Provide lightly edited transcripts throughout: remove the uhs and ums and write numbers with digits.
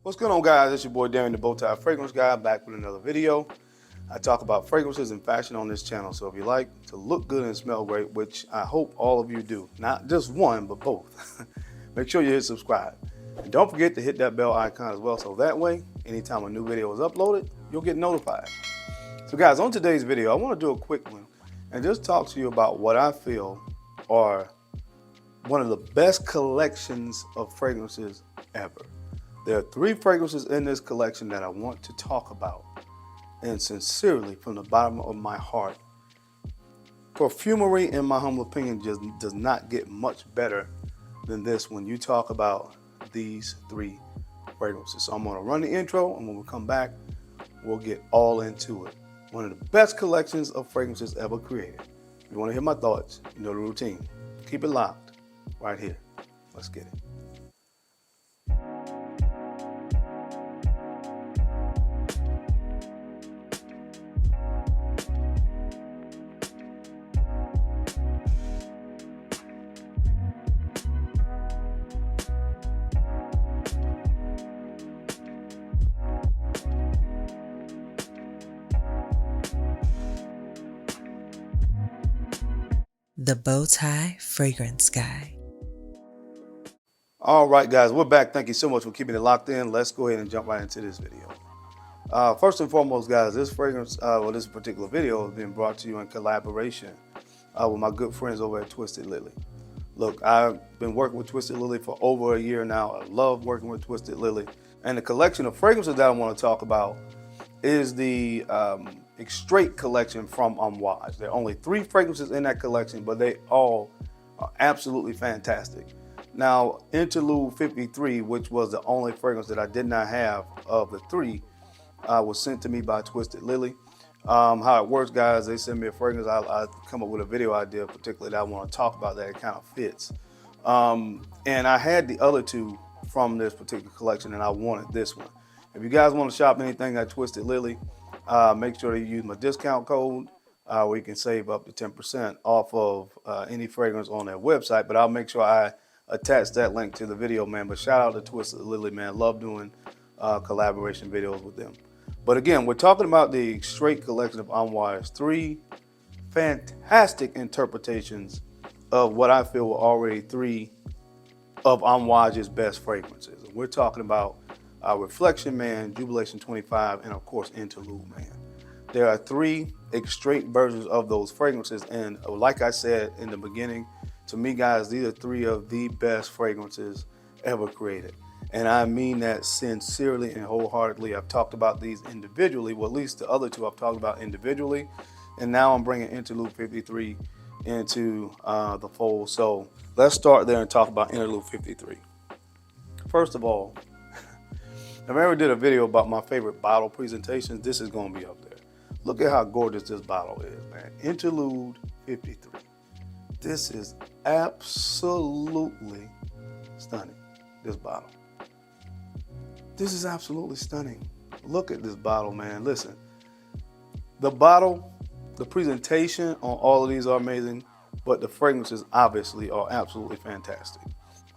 What's going on, guys? It's your boy Darren, the Bowtie Fragrance Guy, back with another video. I talk about fragrances and fashion on this channel, so if you like to look good and smell great, which I hope all of you do, not just one, but both, make sure you hit subscribe. And don't forget to hit that bell icon as well, so that way, anytime a new video is uploaded, you'll get notified. So guys, on today's video, I want to do a quick one and just talk to you about what I feel are one of the best collections of fragrances ever. There are 3 fragrances in this collection that I want to talk about, and sincerely, from the bottom of my heart, perfumery, in my humble opinion, just does not get much better than this when you talk about these 3 fragrances. So I'm going to run the intro, and when we come back, we'll get all into it. One of the best collections of fragrances ever created. If you want to hear my thoughts, you know the routine. Keep it locked right here. Let's get it. The Bowtie Fragrance Guy. All right, guys, we're back. Thank you so much for keeping it locked in. Let's go ahead and jump right into this video. First and foremost, guys, this fragrance, this particular video is being brought to you in collaboration with my good friends over at Twisted Lily. Look, I've been working with Twisted Lily for over a year now. I love working with Twisted Lily. And the collection of fragrances that I want to talk about is the Straight collection from Amouage. There are only 3 fragrances in that collection, but they all are absolutely fantastic. Now, Interlude 53, which was the only fragrance that I did not have of the 3, was sent to me by Twisted Lily. How it works, guys, they send me a fragrance. I come up with a video idea, particularly that I want to talk about that it kind of fits. And I had the other 2 from this particular collection, and I wanted this one. If you guys want to shop anything at Twisted Lily, make sure you use my discount code where you can save up to 10% off of any fragrance on their website. But I'll make sure I attach that link to the video, man. But shout out to Twisted Lily, man. Love doing collaboration videos with them. But again, we're talking about the Straight collection of Amouage. 3 fantastic interpretations of what I feel were already 3 of Amouage's best fragrances. And we're talking about Reflection Man, Jubilation 25, and of course Interlude Man. There are 3 straight versions of those fragrances, and like I said in the beginning, to me, guys, these are 3 of the best fragrances ever created. And I mean that sincerely and wholeheartedly. I've talked about these individually, well, at least the other 2 I've talked about individually, and now I'm bringing Interlude 53 into the fold. So let's start there and talk about Interlude 53. First of all, if I ever did a video about my favorite bottle presentations, this is going to be up there. Look at how gorgeous this bottle is, man. Interlude 53. This is absolutely stunning, this bottle. This is absolutely stunning. Look at this bottle, man. Listen, the bottle, the presentation on all of these are amazing, but the fragrances obviously are absolutely fantastic.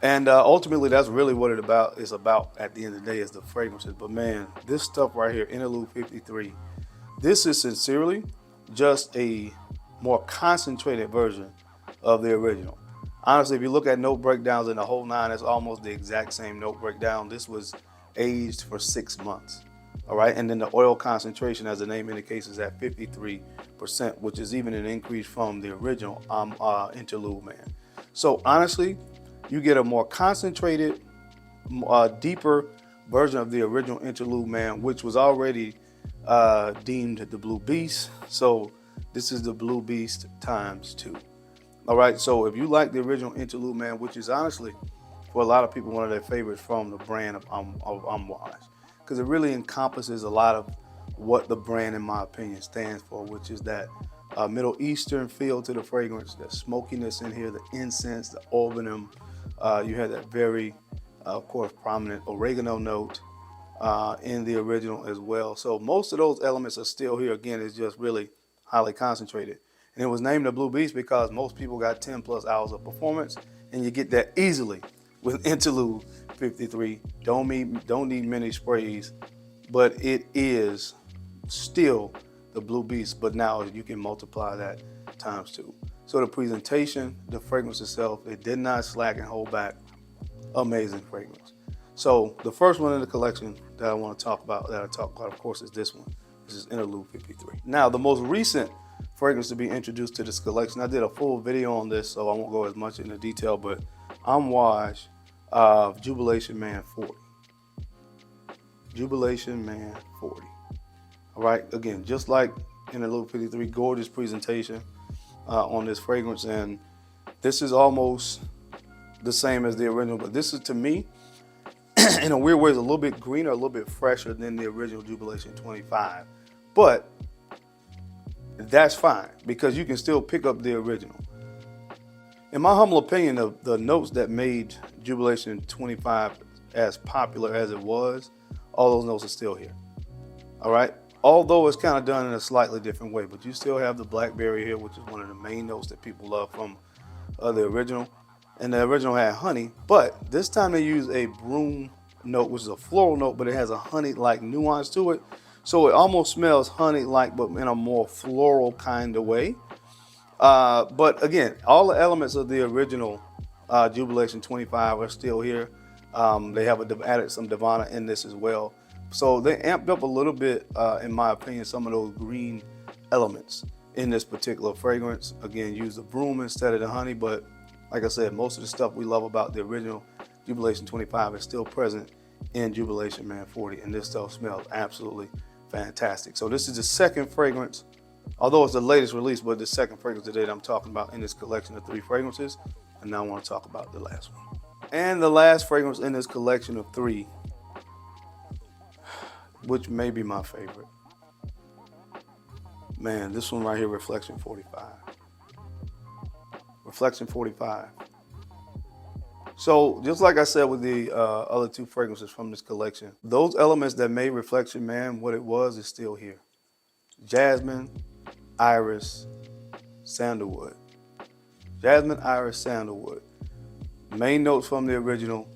And ultimately, that's really what it's about at the end of the day, is the fragrances. But man, this stuff right here, Interlude 53, this is sincerely just a more concentrated version of the original. Honestly, if you look at note breakdowns in the whole 9, it's almost the exact same note breakdown. This was aged for 6 months. All right, and then the oil concentration, as the name indicates, is at 53%, which is even an increase from the original Interlude Man. So honestly, you get a more concentrated, deeper version of the original Interlude Man, which was already deemed the Blue Beast. So this is the Blue Beast times 2. All right, so if you like the original Interlude Man, which is honestly, for a lot of people, one of their favorites from the brand of Amouage, because it really encompasses a lot of what the brand, in my opinion, stands for, which is that Middle Eastern feel to the fragrance, the smokiness in here, the incense, the orbinum. You had that very, of course, prominent oregano note in the original as well. So most of those elements are still here. Again, it's just really highly concentrated. And it was named the Blue Beast because most people got 10+ hours of performance, and you get that easily with Interlude 53. Don't need many sprays, but it is still the Blue Beast, but now you can multiply that times 2. So the presentation, the fragrance itself, it did not slack and hold back. Amazing fragrance. So the first one in the collection that I want to talk about, of course, is this one. This is Interlude 53. Now, the most recent fragrance to be introduced to this collection, I did a full video on this, so I won't go as much into detail, but amouage of Jubilation Man 40. Jubilation Man 40. All right, again, just like Interlude 53, gorgeous presentation on this fragrance, and this is almost the same as the original, but this is, to me, in a weird way, is a little bit greener, a little bit fresher than the original Jubilation 25. But that's fine, because you can still pick up the original. In my humble opinion, the notes that made Jubilation 25 as popular as it was, all those notes are still here. All right? Although it's kind of done in a slightly different way, but you still have the blackberry here, which is one of the main notes that people love from the original. And the original had honey, but this time they use a broom note, which is a floral note, but it has a honey-like nuance to it. So it almost smells honey-like, but in a more floral kind of way. But again, all the elements of the original Jubilation 25 are still here. They have added some Divana in this as well. So they amped up a little bit, in my opinion, some of those green elements in this particular fragrance. Again, use the broom instead of the honey, but like I said, most of the stuff we love about the original Jubilation 25 is still present in Jubilation Man 40, and this stuff smells absolutely fantastic. So this is the second fragrance, although it's the latest release, but the second fragrance today that I'm talking about in this collection of 3 fragrances, and now I want to talk about the last one. And the last fragrance in this collection of 3, which may be my favorite. Man, this one right here, Reflection 45. Reflection 45. So just like I said with the other 2 fragrances from this collection, those elements that made Reflection Man what it was is still here. Jasmine, iris, sandalwood. Jasmine, iris, sandalwood. Main notes from the original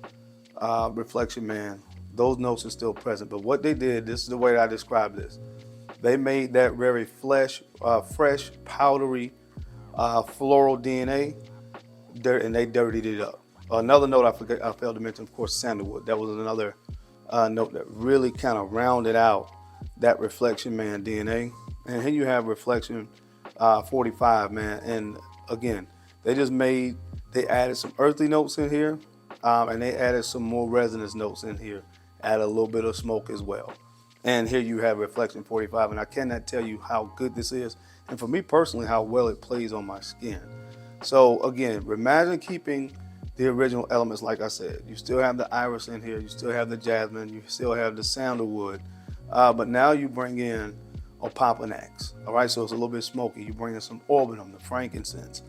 Reflection Man. Those notes are still present. But what they did, this is the way I describe this. They made that very fresh, powdery, floral DNA, and they dirtied it up. Another note I failed to mention, of course, sandalwood. That was another note that really kind of rounded out that Reflection Man DNA. And here you have Reflection 45, man. And again, they added some earthy notes in here, and they added some more resonance notes in here, add a little bit of smoke as well. And here you have Reflection 45, and I cannot tell you how good this is, and for me personally, how well it plays on my skin. So again, imagine keeping the original elements, like I said. You still have the iris in here, you still have the jasmine, you still have the sandalwood, but now you bring in opopanax. All right, so it's a little bit smoky. You bring in some orbitum, the frankincense.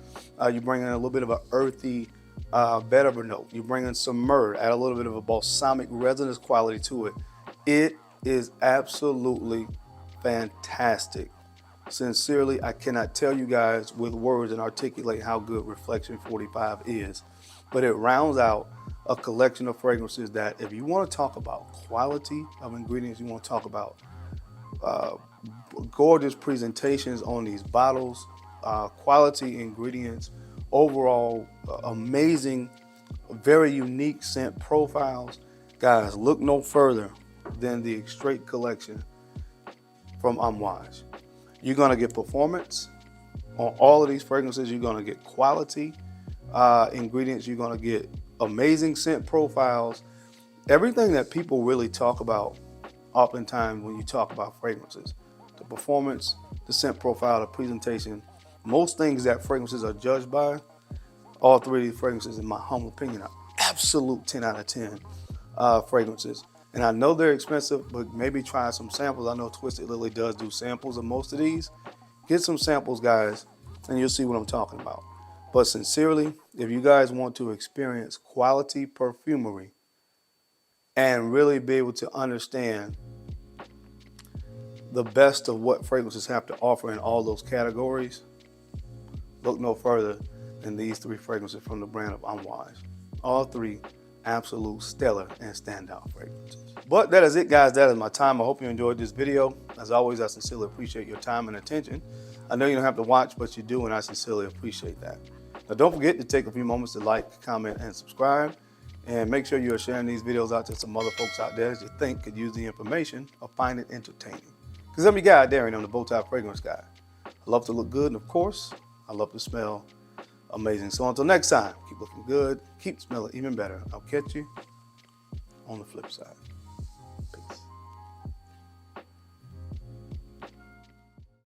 You bring in a little bit of an earthy vetiver note. You bring in some myrrh, add a little bit of a balsamic resonance quality to it. It is absolutely fantastic. Sincerely, I cannot tell you guys with words and articulate how good Reflection 45 is, but it rounds out a collection of fragrances that, if you want to talk about quality of ingredients, you want to talk about gorgeous presentations on these bottles, quality ingredients, overall amazing, very unique scent profiles. Guys, look no further than the Straight collection from Amouage. You're going to get performance on all of these fragrances. You're going to get quality ingredients. You're going to get amazing scent profiles. Everything that people really talk about oftentimes when you talk about fragrances. The performance, the scent profile, the presentation. Most things that fragrances are judged by, all 3 of these fragrances, in my humble opinion, are absolute 10 out of 10 fragrances. And I know they're expensive, but maybe try some samples. I know Twisted Lily does do samples of most of these. Get some samples, guys, and you'll see what I'm talking about. But sincerely, if you guys want to experience quality perfumery and really be able to understand the best of what fragrances have to offer in all those categories, look no further than these 3 fragrances from the brand of Amouage. All 3 absolute stellar and standout fragrances. But that is it, guys. That is my time. I hope you enjoyed this video. As always, I sincerely appreciate your time and attention. I know you don't have to watch, but you do, and I sincerely appreciate that. Now, don't forget to take a few moments to like, comment, and subscribe. And make sure you're sharing these videos out to some other folks out there that you think could use the information or find it entertaining. Because I'm your guy, Darren. I'm the Bowtie Fragrance Guy. I love to look good, and of course, I love to smell amazing. So until next time, keep looking good, keep smelling even better. I'll catch you on the flip side.